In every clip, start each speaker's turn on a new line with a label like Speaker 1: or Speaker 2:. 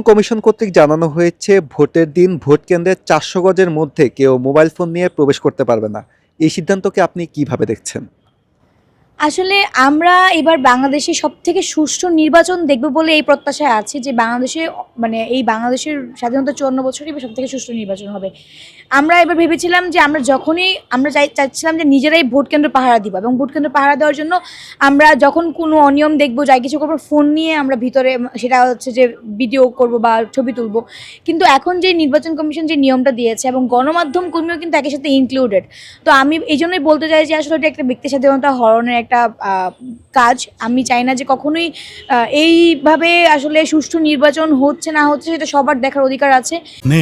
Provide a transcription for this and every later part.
Speaker 1: Commission কর্তৃক জানানো হয়েছে ভোটের দিন ভোট কেন্দ্রের ৪০০ গজের মধ্যে কেউ মোবাইল ফোন নিয়ে প্রবেশ করতে পারবে না। এই সিদ্ধান্তকে আপনি কিভাবে দেখছেন?
Speaker 2: আসলে আমরা এবার বাংলাদেশে সবথেকে সুষ্ঠু নির্বাচন দেখব বলে এই প্রত্যাশায় আছি যে বাংলাদেশে মানে এই বাংলাদেশের স্বাধীনতা ৫৪ বছরই এবার সবথেকে সুষ্ঠু নির্বাচন হবে। আমরা এবার ভেবেছিলাম যে আমরা যখনই আমরা চাচ্ছিলাম যে নিজেরাই ভোট কেন্দ্র পাহারা দিব এবং ভোট কেন্দ্র পাহারা দেওয়ার জন্য আমরা যখন কোনো অনিয়ম দেখব, যাই কিছু করবো, ফোন নিয়ে আমরা ভিতরে সেটা হচ্ছে যে ভিডিও করব বা ছবি তুলব। কিন্তু এখন যে নির্বাচন কমিশন যে নিয়মটা দিয়েছে এবং গণমাধ্যম কর্মীও কিন্তু একই সাথে ইনক্লুডেড, তো আমি এই জন্যই বলতে চাই যে আসলে এটা একটা ব্যক্তি স্বাধীনতা হরণের একটা কাজ। আমি চাই না যে কখনোই এইভাবে আসলে সুষ্ঠু নির্বাচন হচ্ছে না হচ্ছে সেটা সবার দেখার অধিকার আছে।
Speaker 3: নে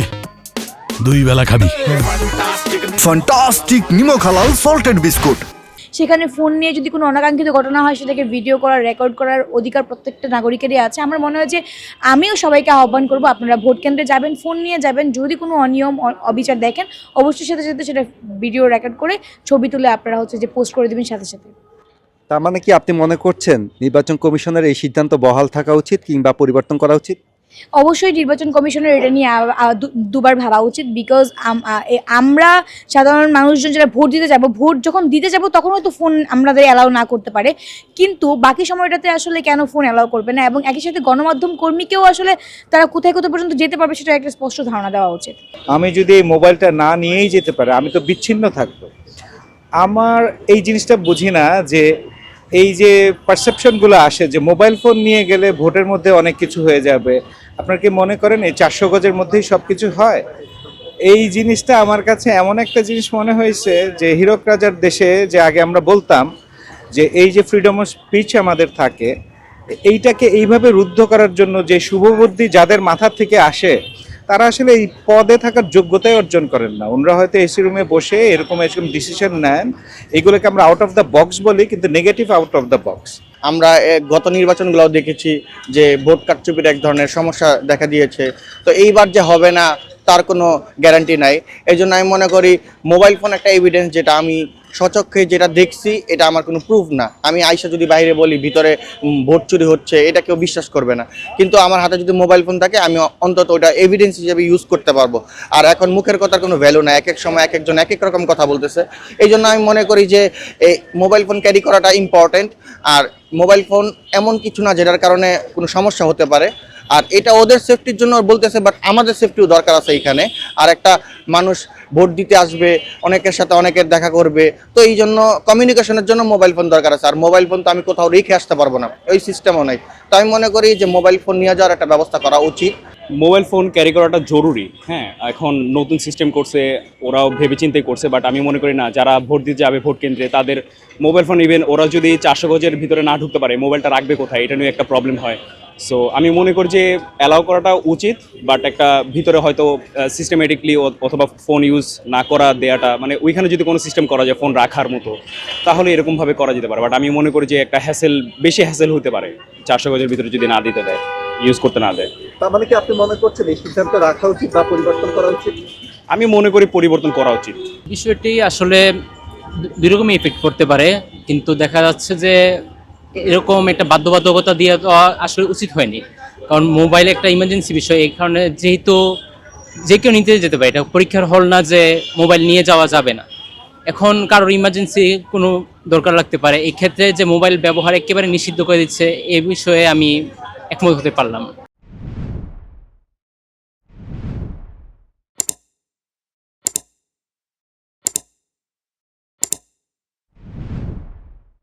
Speaker 3: দুই বেলা খাবি
Speaker 4: ফ্যান্টাস্টিক নিমক হালাল সল্টেড বিস্কুট।
Speaker 2: সেখানে ফোন নিয়ে যদি কোনো অনাকাঙ্ক্ষিত ঘটনা হয় সেটাকে ভিডিও করার, রেকর্ড করার অধিকার প্রত্যেকটা নাগরিকেরই আছে। আমার মনে হয় যে আমিও সবাইকে আহ্বান করব, আপনারা ভোট কেন্দ্রে যাবেন, ফোন নিয়ে যাবেন, যদি কোনো অনিয়ম অবিচার দেখেন অবশ্যই সাথে সাথে সেটা ভিডিও রেকর্ড করে ছবি তুলে আপনারা হচ্ছে যে পোস্ট করে দেবেন সাথে সাথে।
Speaker 1: তার মানে কি আপনি মনে করছেন নির্বাচন কমিশনের এই সিদ্ধান্ত বহাল থাকা উচিত কিংবা পরিবর্তন করা উচিত?
Speaker 2: অবশ্যই নির্বাচন কমিশনের এটা নিয়ে দুবার ভাবা উচিত, বিকজ আমরা সাধারণ মানুষজন যারা ভোট দিতে যাব, ভোট যখন দিতে যাব তখন হয়তো ফোন আমাদের অ্যালাউ না করতে পারে, কিন্তু বাকি সময়টাতে আসলে কেন ফোন অ্যালাউ করবে না? এবং একই সাথে গণমাধ্যম কর্মীকেও আসলে তারা কোথায় কোথায় পর্যন্ত যেতে পারবে সেটা একটা স্পষ্ট ধারণা দেওয়া উচিত।
Speaker 5: আমি যদি এই মোবাইলটা না নিয়েই যেতে পারি, আমি তো বিচ্ছিন্ন থাকবো। আমার এই জিনিসটা বুঝি না যে এই যে পারসেপশনগুলো আসে যে মোবাইল ফোন নিয়ে গেলে ভোটের মধ্যে অনেক কিছু হয়ে যাবে। আপনার কি মনে করেন এই ৪০০ গজের মধ্যেই সব কিছু হয়? এই জিনিসটা আমার কাছে এমন একটা জিনিস মনে হয়েছে যে হীরক রাজার দেশে যে আগে আমরা বলতাম যে এই যে ফ্রিডম অফ স্পিচ আমাদের থাকে, এইটাকে এইভাবে রুদ্ধ করার জন্য যে শুভবুদ্ধি যাদের মাথা থেকে আসে তারা আসলে এই পদে থাকার যোগ্যতাই অর্জন করেন না। ওনারা হয়তো এসি রুমে বসে এরকম ডিসিশন নেন, এগুলোকে আমরা আউট অফ দ্য বক্স বলি, কিন্তু negative out of the box.
Speaker 6: আমরা গত নির্বাচনগুলোও দেখেছি যে ভোট কারচুপির এক ধরনের সমস্যা দেখা দিয়েছে। তো এইবার যে হবে না তার কোনো গ্যারান্টি নাই। এই জন্য আমি মনে করি মোবাইল ফোন একটা এভিডেন্স, যেটা আমি স্বচক্ষে যেটা দেখছি এটা আমার কোনো প্রুফ না। আমি আইসা যদি বাইরে বলি ভিতরে ভোট চুরি হচ্ছে, এটা কেউ বিশ্বাস করবে না, কিন্তু আমার হাতে যদি মোবাইল ফোন থাকে আমি অন্তত ওটা এভিডেন্স হিসেবে ইউজ করতে পারবো। আর এখন মুখের কথার কোনো ভ্যালু না, এক এক সময় এক একজন এক এক রকম কথা বলতেছে। এই জন্য আমি মনে করি যে এই মোবাইল ফোন ক্যারি করাটা ইম্পর্টেন্ট। আর মোবাইল ফোন এমন কিছু না যেটার কারণে কোনো সমস্যা হতে পারে, আর এটা ওদের সেফটির জন্য বলতেছে, বাট আমাদের সেফটিও দরকার আছে এইখানে। আর একটা মানুষ ভোট দিতে আসবে, অনেকের সাথে অনেকের দেখা করবে, তো এই জন্য কমিউনিকেশনের জন্য মোবাইল ফোন দরকার আছে। আর মোবাইল ফোন তো আমি কোথাও রেখে আসতে পারবো না, ওই সিস্টেমও নাই। তো আমি মনে করি যে মোবাইল ফোন নিয়ে যাওয়ার একটা ব্যবস্থা করা উচিত।
Speaker 7: মোবাইল ফোন ক্যারি করাটা জরুরি, হ্যাঁ। এখন নতুন সিস্টেম করছে, ওরাও ভেবেচিন্তে করছে, বাট আমি মনে করি না যারা ভোট দিতে যাবে ভোট কেন্দ্রে তাদের মোবাইল ফোন ইভেন ওরা যদি ৪০০ গজের ভিতরে না ঢুকতে পারে, মোবাইলটা রাখবে কোথায়, এটা নিয়ে একটা প্রবলেম হয়। সো আমি মনে করি যে অ্যালাউ করাটা উচিত, বাট একটা ভিতরে হয়তো সিস্টেমেটিকলি অথবা ফোন ইউজ না করা দেওয়াটা, মানে ওইখানে যদি কোনো সিস্টেম করা যায় ফোন রাখার মতো, তাহলে এরকমভাবে করা যেতে পারে। বাট আমি মনে করি যে একটা বেশি হ্যাসেল হতে পারে ৪০০ গজের ভিতরে যদি না দিতে দেয়, ইউজ করতে না দেয়।
Speaker 1: তার মানে কি আপনি মনে করছেন এই সিদ্ধান্ত রাখা উচিত বা পরিবর্তন করা উচিত?
Speaker 7: আমি মনে করি পরিবর্তন করা উচিত।
Speaker 8: বিষয়টি আসলে দুই রকমই এফেক্ট করতে পারে, কিন্তু দেখা যাচ্ছে যে এরকম একটা বাধ্যবাধকতা দিয়ে আসলে উচিত হয়নি। কারণ মোবাইল একটা ইমার্জেন্সি বিষয়, এই কারণে যেহেতু যে কেউ নিতে যেতে পারে, এটা পরীক্ষার হল না যে মোবাইল নিয়ে যাওয়া যাবে না। এখন কারোর ইমার্জেন্সি কোনো দরকার লাগতে পারে, এই ক্ষেত্রে যে মোবাইল ব্যবহার একেবারে নিষিদ্ধ করে দিচ্ছে, এ বিষয়ে আমি একমত হতে পারলাম।